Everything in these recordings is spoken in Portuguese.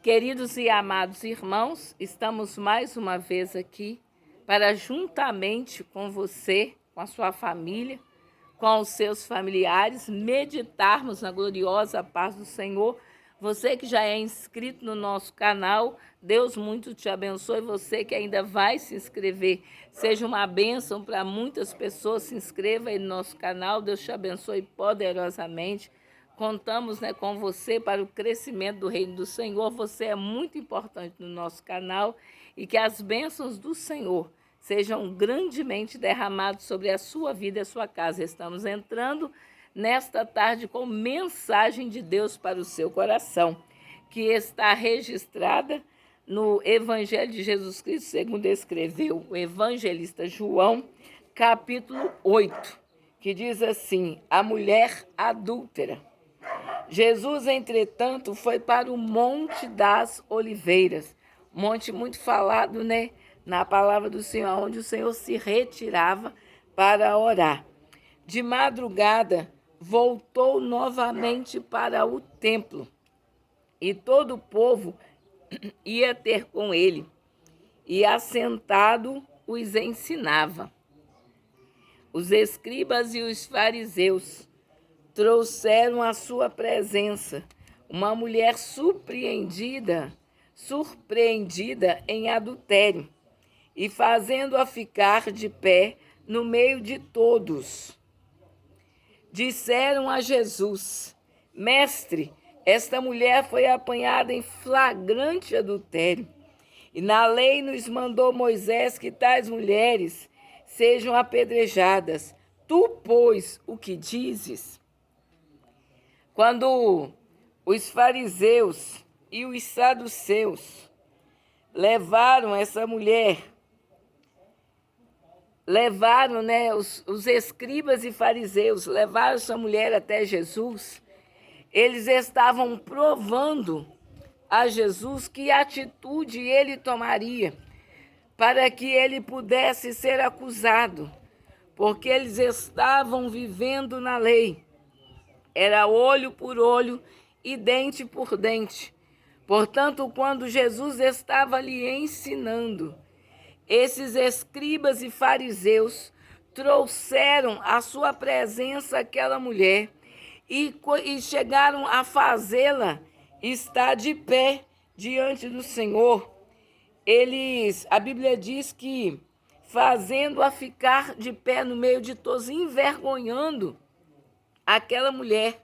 Queridos e amados irmãos, estamos mais uma vez aqui para, juntamente com você, com a sua família, com os seus familiares, meditarmos na gloriosa paz do Senhor. Você que já é inscrito no nosso canal, Deus muito te abençoe. Você que ainda vai se inscrever, seja uma bênção para muitas pessoas. Se inscreva aí no nosso canal, Deus te abençoe poderosamente. Contamos, com você para o crescimento do reino do Senhor. Você é muito importante no nosso canal e que as bênçãos do Senhor sejam grandemente derramadas sobre a sua vida e a sua casa. Estamos entrando nesta tarde com mensagem de Deus para o seu coração, que está registrada no Evangelho de Jesus Cristo, segundo escreveu o evangelista João, capítulo 8, que diz assim: a mulher adúltera. Jesus, entretanto, foi para o Monte das Oliveiras, monte muito falado, na palavra do Senhor, onde o Senhor se retirava para orar. De madrugada, voltou novamente para o templo, e todo o povo ia ter com ele, e assentado os ensinava. Os escribas e os fariseus trouxeram à sua presença uma mulher surpreendida em adultério, e fazendo-a ficar de pé no meio de todos, disseram a Jesus: Mestre, esta mulher foi apanhada em flagrante adultério, e na lei nos mandou Moisés que tais mulheres sejam apedrejadas. Tu, pois, o que dizes? Quando os fariseus e os saduceus levaram essa mulher, os escribas e fariseus levaram essa mulher até Jesus, eles estavam provando a Jesus que atitude ele tomaria para que ele pudesse ser acusado, porque eles estavam vivendo na lei. Era olho por olho e dente por dente. Portanto, quando Jesus estava ali ensinando, esses escribas e fariseus trouxeram à sua presença aquela mulher e chegaram a fazê-la estar de pé diante do Senhor. A Bíblia diz que fazendo-a ficar de pé no meio de todos, envergonhando aquela mulher.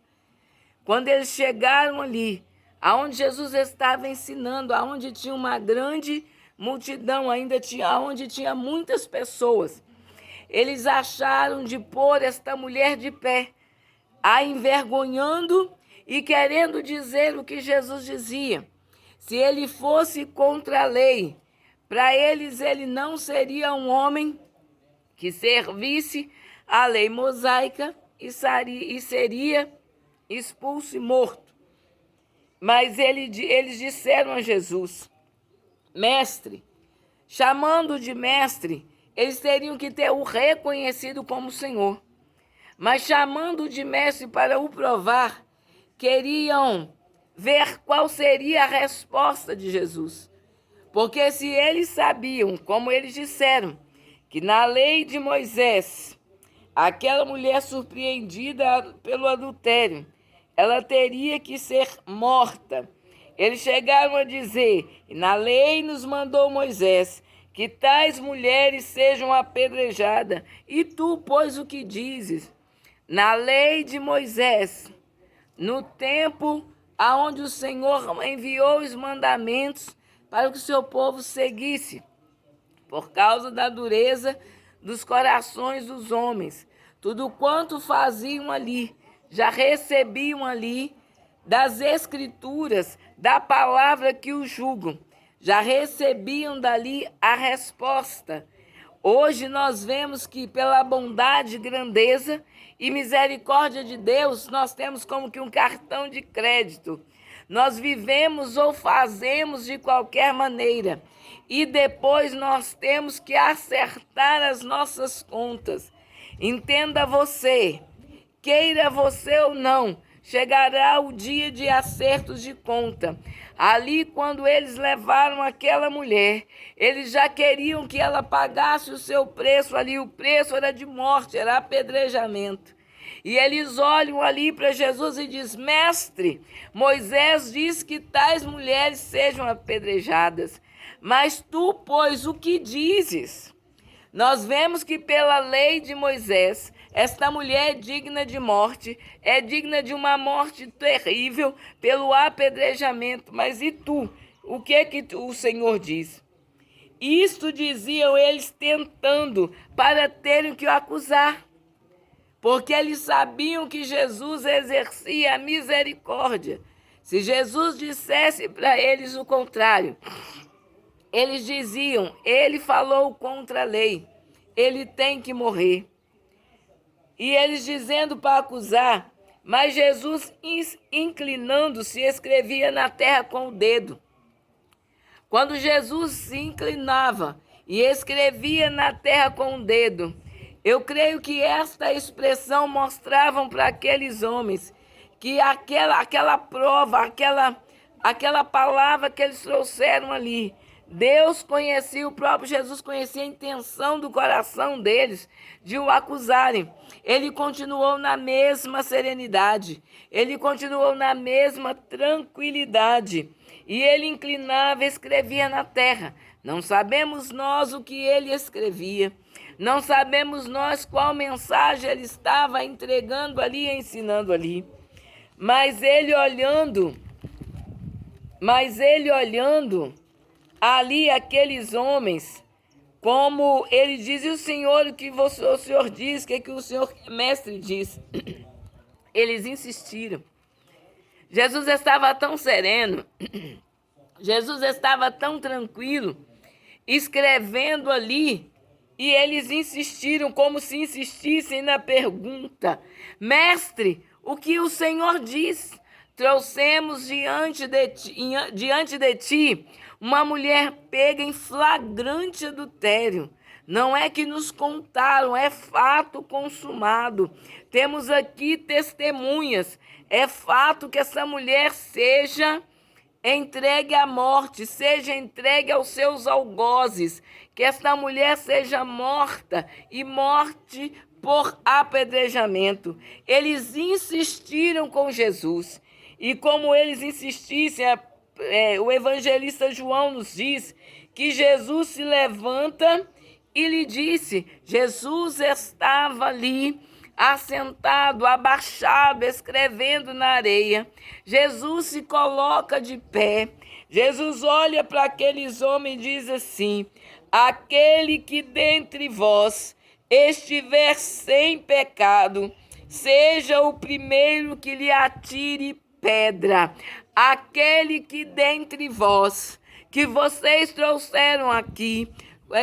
Quando eles chegaram ali, aonde Jesus estava ensinando, aonde tinha uma grande multidão, aonde tinha muitas pessoas, eles acharam de pôr esta mulher de pé, a envergonhando e querendo dizer o que Jesus dizia. Se ele fosse contra a lei, para eles ele não seria um homem que servisse à lei mosaica e seria expulso e morto. Mas eles disseram a Jesus: Mestre, chamando de mestre, eles teriam que ter o reconhecido como Senhor. Mas chamando de mestre para o provar, queriam ver qual seria a resposta de Jesus. Porque se eles sabiam, como eles disseram, que na lei de Moisés, aquela mulher surpreendida pelo adultério, ela teria que ser morta. Eles chegaram a dizer: na lei nos mandou Moisés que tais mulheres sejam apedrejadas. E tu, pois, o que dizes? Na lei de Moisés, no tempo aonde o Senhor enviou os mandamentos para que o seu povo seguisse, por causa da dureza dos corações dos homens, tudo quanto faziam ali, já recebiam ali das Escrituras, da palavra que os julgam, já recebiam dali a resposta. Hoje nós vemos que pela bondade, grandeza e misericórdia de Deus, nós temos como que um cartão de crédito. Nós vivemos ou fazemos de qualquer maneira e depois nós temos que acertar as nossas contas. Entenda você, queira você ou não, chegará o dia de acertos de conta. Ali, quando eles levaram aquela mulher, eles já queriam que ela pagasse o seu preço ali. O preço era de morte, era apedrejamento. E eles olham ali para Jesus e dizem: Mestre, Moisés diz que tais mulheres sejam apedrejadas. Mas tu, pois, o que dizes? Nós vemos que pela lei de Moisés, esta mulher é digna de morte, é digna de uma morte terrível pelo apedrejamento. Mas e tu? O que o Senhor diz? Isto diziam eles tentando para terem que o acusar, porque eles sabiam que Jesus exercia a misericórdia. Se Jesus dissesse para eles o contrário, eles diziam: ele falou contra a lei, ele tem que morrer. E eles dizendo para acusar, mas Jesus, inclinando-se, escrevia na terra com o dedo. Quando Jesus se inclinava e escrevia na terra com o dedo, eu creio que esta expressão mostrava para aqueles homens que aquela prova, aquela palavra que eles trouxeram ali, Deus conhecia, o próprio Jesus conhecia a intenção do coração deles de o acusarem. Ele continuou na mesma serenidade, ele continuou na mesma tranquilidade. E ele inclinava e escrevia na terra. Não sabemos nós o que ele escrevia. Não sabemos nós qual mensagem ele estava entregando ali e ensinando ali. Mas ele olhando ali aqueles homens, como ele diz: e o Senhor, o que o Senhor diz, o que o Senhor mestre diz? Eles insistiram. Jesus estava tão sereno, Jesus estava tão tranquilo, escrevendo ali, e eles insistiram como se insistissem na pergunta: Mestre, o que o Senhor diz? Trouxemos diante de ti uma mulher pega em flagrante adultério. Não é que nos contaram, é fato consumado. Temos aqui testemunhas. É fato que essa mulher seja entregue à morte, seja entregue aos seus algozes, que esta mulher seja morta e morte por apedrejamento. Eles insistiram com Jesus. E como eles insistissem, o evangelista João nos diz que Jesus se levanta e lhe disse: Jesus estava ali, assentado, abaixado, escrevendo na areia. Jesus se coloca de pé. Jesus olha para aqueles homens e diz assim: aquele que dentre vós estiver sem pecado, seja o primeiro que lhe atire pedra. Aquele que dentre vós, que vocês trouxeram aqui,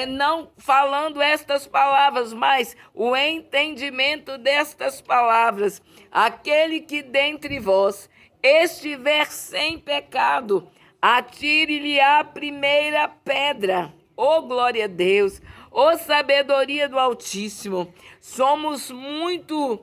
não falando estas palavras, mas o entendimento destas palavras, aquele que dentre vós estiver sem pecado, atire-lhe a primeira pedra. Oh, glória a Deus! Oh, sabedoria do Altíssimo! Somos muito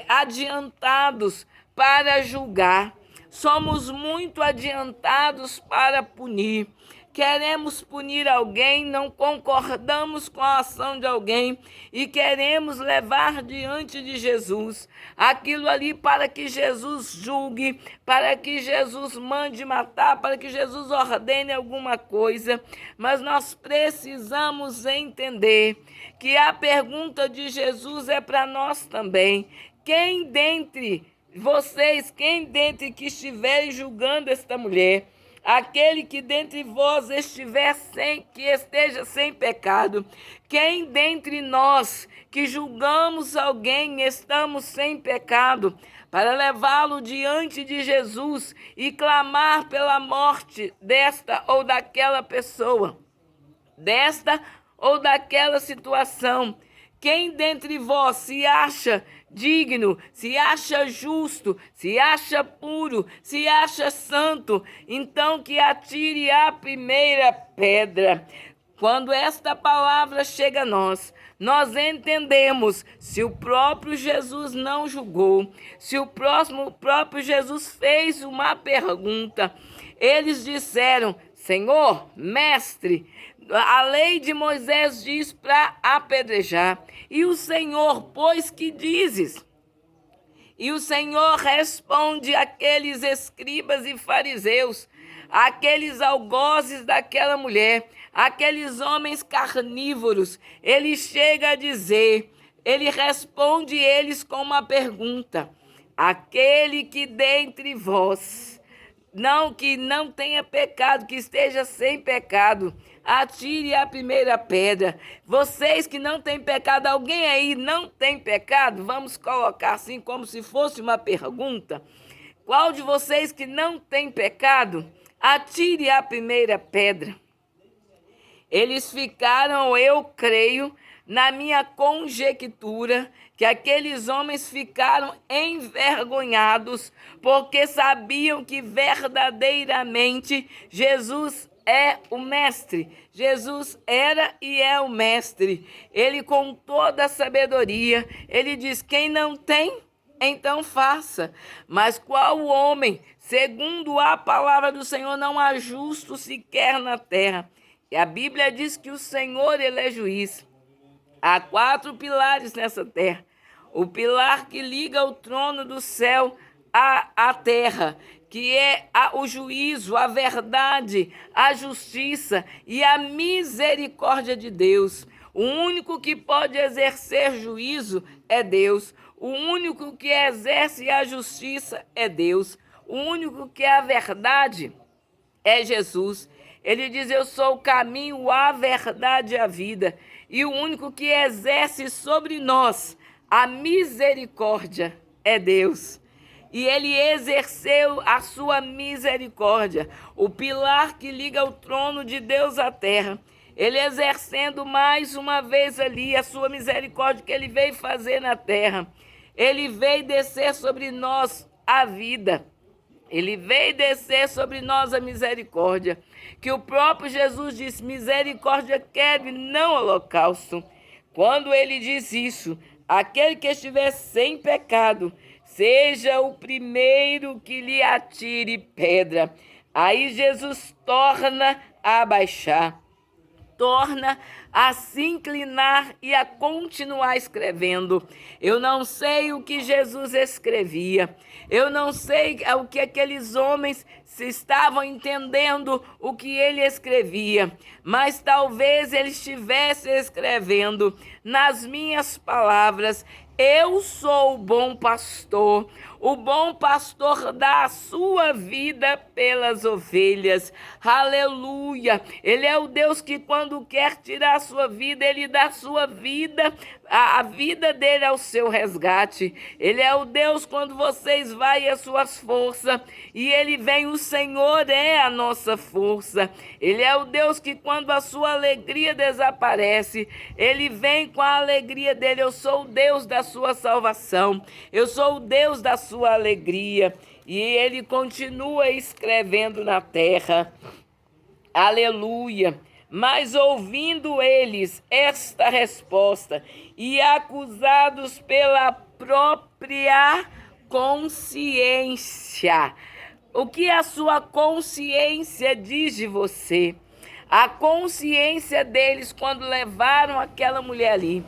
adiantados para julgar, somos muito adiantados para punir. Queremos punir alguém, não concordamos com a ação de alguém e queremos levar diante de Jesus aquilo ali para que Jesus julgue, para que Jesus mande matar, para que Jesus ordene alguma coisa. Mas nós precisamos entender que a pergunta de Jesus é para nós também. Quem dentre vocês, quem dentre que estiverem julgando esta mulher, aquele que dentre vós que esteja sem pecado, quem dentre nós que julgamos alguém estamos sem pecado, para levá-lo diante de Jesus e clamar pela morte desta ou daquela pessoa, desta ou daquela situação. Quem dentre vós se acha digno, se acha justo, se acha puro, se acha santo, então que atire a primeira pedra. Quando esta palavra chega a nós, nós entendemos se o próprio Jesus não julgou, se o próprio Jesus fez uma pergunta. Eles disseram: Senhor, mestre, a lei de Moisés diz para apedrejar. E o Senhor, pois que dizes? E o Senhor responde àqueles escribas e fariseus, aqueles algozes daquela mulher, aqueles homens carnívoros. Ele chega a dizer, ele responde eles com uma pergunta: aquele que dentre vós que não tenha pecado, que esteja sem pecado, atire a primeira pedra. Vocês que não têm pecado, alguém aí não tem pecado? Vamos colocar assim como se fosse uma pergunta. Qual de vocês que não tem pecado, atire a primeira pedra? Eles ficaram, eu creio, na minha conjectura, que aqueles homens ficaram envergonhados, porque sabiam que verdadeiramente Jesus é o mestre. Jesus era e é o mestre. Ele, com toda a sabedoria, ele diz: quem não tem, então faça. Mas qual homem, segundo a palavra do Senhor, não há justo sequer na terra? E a Bíblia diz que o Senhor, ele é juiz. Há 4 pilares nessa terra. O pilar que liga o trono do céu à terra, que é o juízo, a verdade, a justiça e a misericórdia de Deus. O único que pode exercer juízo é Deus. O único que exerce a justiça é Deus. O único que é a verdade é Jesus. Ele diz: eu sou o caminho, a verdade e a vida. E o único que exerce sobre nós a misericórdia é Deus. E ele exerceu a sua misericórdia, o pilar que liga o trono de Deus à terra. Ele exercendo mais uma vez ali a sua misericórdia que ele veio fazer na terra. Ele veio descer sobre nós a vida. Ele veio descer sobre nós a misericórdia, que o próprio Jesus disse: misericórdia quero e não holocausto. Quando ele diz isso, aquele que estiver sem pecado, seja o primeiro que lhe atire pedra. Aí Jesus torna a abaixar, torna a se inclinar e a continuar escrevendo. Eu não sei o que Jesus escrevia. Eu não sei o que aqueles homens se estavam entendendo o que ele escrevia, mas talvez ele estivesse escrevendo nas minhas palavras: eu sou o bom pastor dá a sua vida pelas ovelhas. Aleluia! Ele é o Deus que, quando quer tirar a sua vida, ele dá a sua vida, a vida dele ao seu resgate. Ele é o Deus quando vocês vai as suas forças, e ele vem, o Senhor é a nossa força. Ele é o Deus que, quando a sua alegria desaparece, ele vem com a alegria dele. Eu sou o Deus da sua salvação. Eu sou o Deus da sua alegria. E ele continua escrevendo na terra. Aleluia! Mas ouvindo eles esta resposta e acusados pela própria consciência. O que a sua consciência diz de você? A consciência deles, quando levaram aquela mulher ali,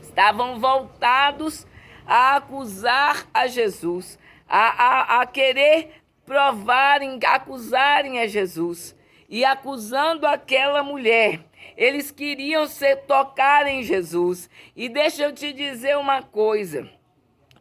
estavam voltados a acusar a Jesus, a querer provarem, acusarem a Jesus. E acusando aquela mulher, eles queriam tocar em Jesus. E deixa eu te dizer uma coisa: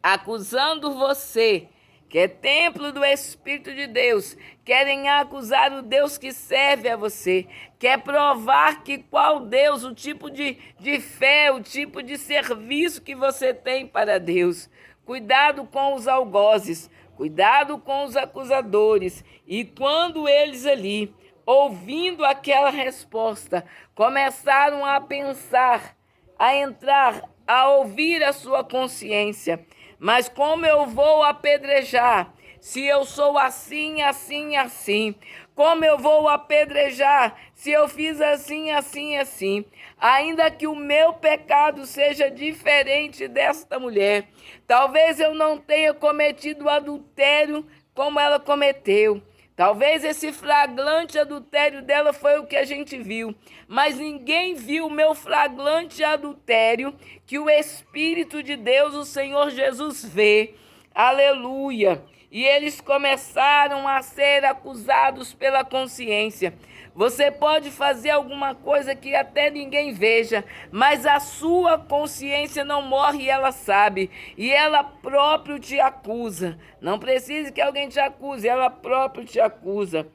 acusando você, que é templo do Espírito de Deus, querem acusar o Deus que serve a você, quer provar que qual Deus, o tipo de fé, o tipo de serviço que você tem para Deus. Cuidado com os algozes, cuidado com os acusadores. E quando eles ali, ouvindo aquela resposta, começaram a pensar, a entrar, a ouvir a sua consciência: mas como eu vou apedrejar se eu sou assim, assim, assim? Como eu vou apedrejar se eu fiz assim, assim, assim? Ainda que o meu pecado seja diferente desta mulher, talvez eu não tenha cometido adultério como ela cometeu. Talvez esse flagrante adultério dela foi o que a gente viu, mas ninguém viu o meu flagrante adultério que o Espírito de Deus, o Senhor Jesus, vê. Aleluia! E eles começaram a ser acusados pela consciência. Você pode fazer alguma coisa que até ninguém veja, mas a sua consciência não morre e ela sabe. E ela próprio te acusa. Não precisa que alguém te acuse, ela próprio te acusa.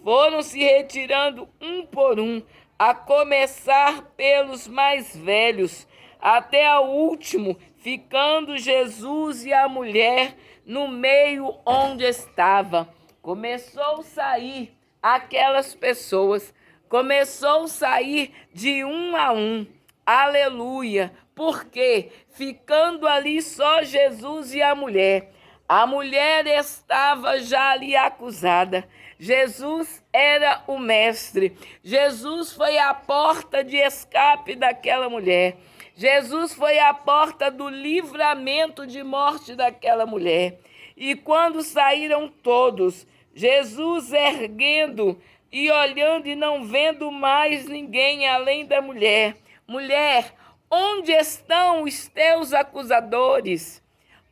Foram se retirando um por um, a começar pelos mais velhos, até ao último, ficando Jesus e a mulher no meio onde estava. Começou a sair aquelas pessoas, começou a sair de um a um. Aleluia! Porque ficando ali só Jesus e a mulher. A mulher estava já ali acusada. Jesus era o mestre. Jesus foi a porta de escape daquela mulher. Jesus foi a porta do livramento de morte daquela mulher. E quando saíram todos, Jesus erguendo e olhando e não vendo mais ninguém além da mulher. Mulher, onde estão os teus acusadores?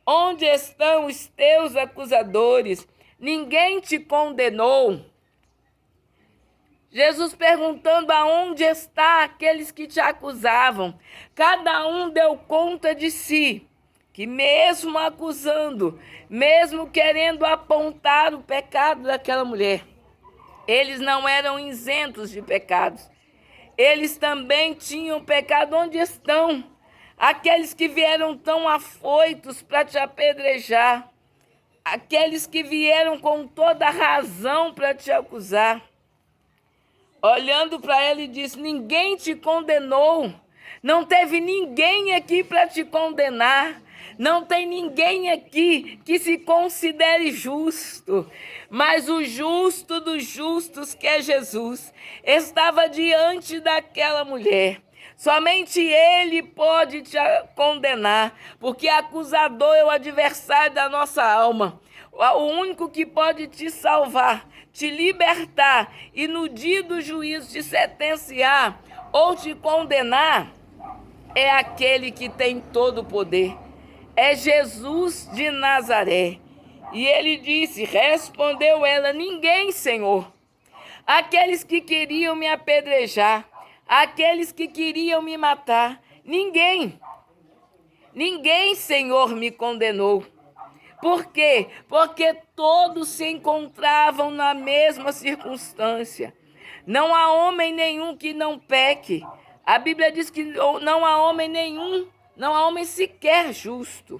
Onde estão os teus acusadores? Ninguém te condenou? Jesus perguntando aonde está aqueles que te acusavam. Cada um deu conta de si, que mesmo acusando, mesmo querendo apontar o pecado daquela mulher, eles não eram isentos de pecados. Eles também tinham pecado. Onde estão aqueles que vieram tão afoitos para te apedrejar? Aqueles que vieram com toda razão para te acusar. Olhando para ele, disse: ninguém te condenou. Não teve ninguém aqui para te condenar. Não tem ninguém aqui que se considere justo. Mas o justo dos justos, que é Jesus, estava diante daquela mulher. Somente ele pode te condenar, porque acusador é o adversário da nossa alma. O único que pode te salvar, te libertar e no dia do juízo te sentenciar ou te condenar é aquele que tem todo o poder. É Jesus de Nazaré. E ele disse, respondeu ela: ninguém, Senhor. Aqueles que queriam me apedrejar, aqueles que queriam me matar, ninguém. Ninguém, Senhor, me condenou. Por quê? Porque todos se encontravam na mesma circunstância. Não há homem nenhum que não peque. A Bíblia diz que não há homem nenhum, não há homem sequer justo.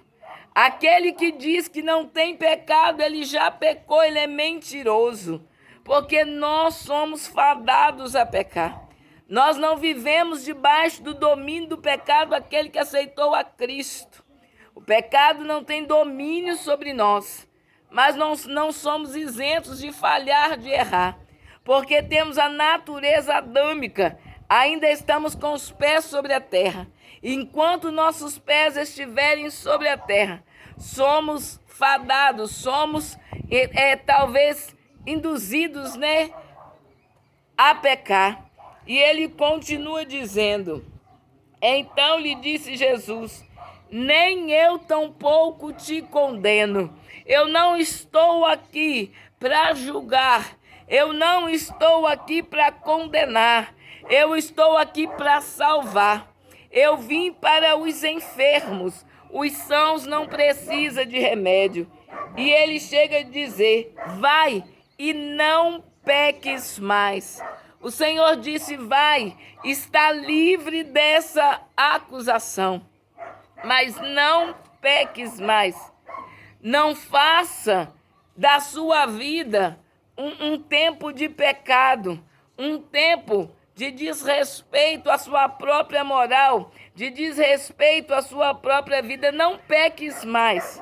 Aquele que diz que não tem pecado, ele já pecou, ele é mentiroso. Porque nós somos fadados a pecar. Nós não vivemos debaixo do domínio do pecado, aquele que aceitou a Cristo. O pecado não tem domínio sobre nós, mas não somos isentos de falhar, de errar, porque temos a natureza adâmica, ainda estamos com os pés sobre a terra. Enquanto nossos pés estiverem sobre a terra, somos fadados, somos talvez induzidos, a pecar. E ele continua dizendo, então lhe disse Jesus: nem eu tampouco te condeno. Eu não estou aqui para julgar. Eu não estou aqui para condenar. Eu estou aqui para salvar. Eu vim para os enfermos. Os sãos não precisam de remédio. E ele chega a dizer: vai e não peques mais. O Senhor disse: vai, está livre dessa acusação. Mas não peques mais. Não faça da sua vida um tempo de pecado, um tempo de desrespeito à sua própria moral, de desrespeito à sua própria vida. Não peques mais.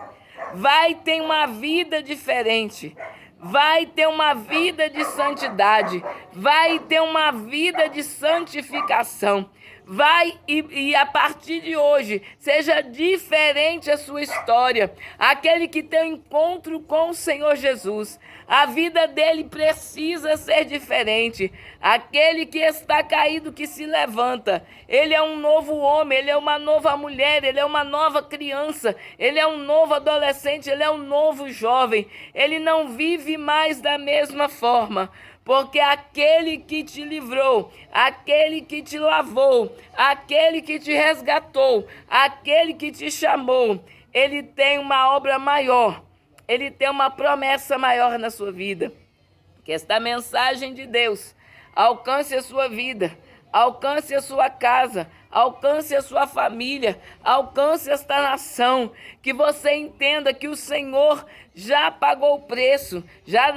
vai ter uma vida diferente, vai ter uma vida de santidade, vai ter uma vida de santificação. Vai e a partir de hoje, seja diferente a sua história. Aquele que tem um encontro com o Senhor Jesus, a vida dele precisa ser diferente. Aquele que está caído, que se levanta, ele é um novo homem, ele é uma nova mulher, ele é uma nova criança, ele é um novo adolescente, ele é um novo jovem. Ele não vive mais da mesma forma. Porque aquele que te livrou, aquele que te lavou, aquele que te resgatou, aquele que te chamou, ele tem uma obra maior, ele tem uma promessa maior na sua vida. Que esta mensagem de Deus alcance a sua vida, alcance a sua casa, alcance a sua família, alcance esta nação, que você entenda que o Senhor já pagou o preço, já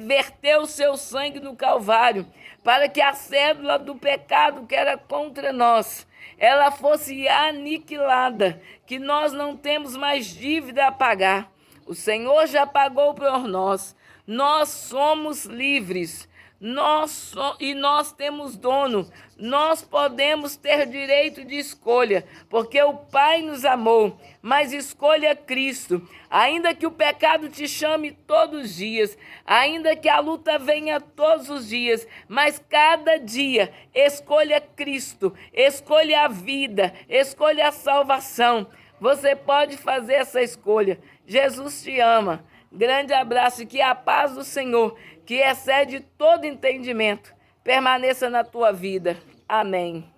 verteu o seu sangue no Calvário, para que a cédula do pecado que era contra nós, ela fosse aniquilada, que nós não temos mais dívida a pagar. O Senhor já pagou por nós, nós somos livres. Nós temos dono, nós podemos ter direito de escolha, porque o Pai nos amou, mas escolha Cristo. Ainda que o pecado te chame todos os dias, ainda que a luta venha todos os dias, mas cada dia escolha Cristo, escolha a vida, escolha a salvação. Você pode fazer essa escolha. Jesus te ama. Grande abraço e que a paz do Senhor, que excede todo entendimento, permaneça na tua vida. Amém.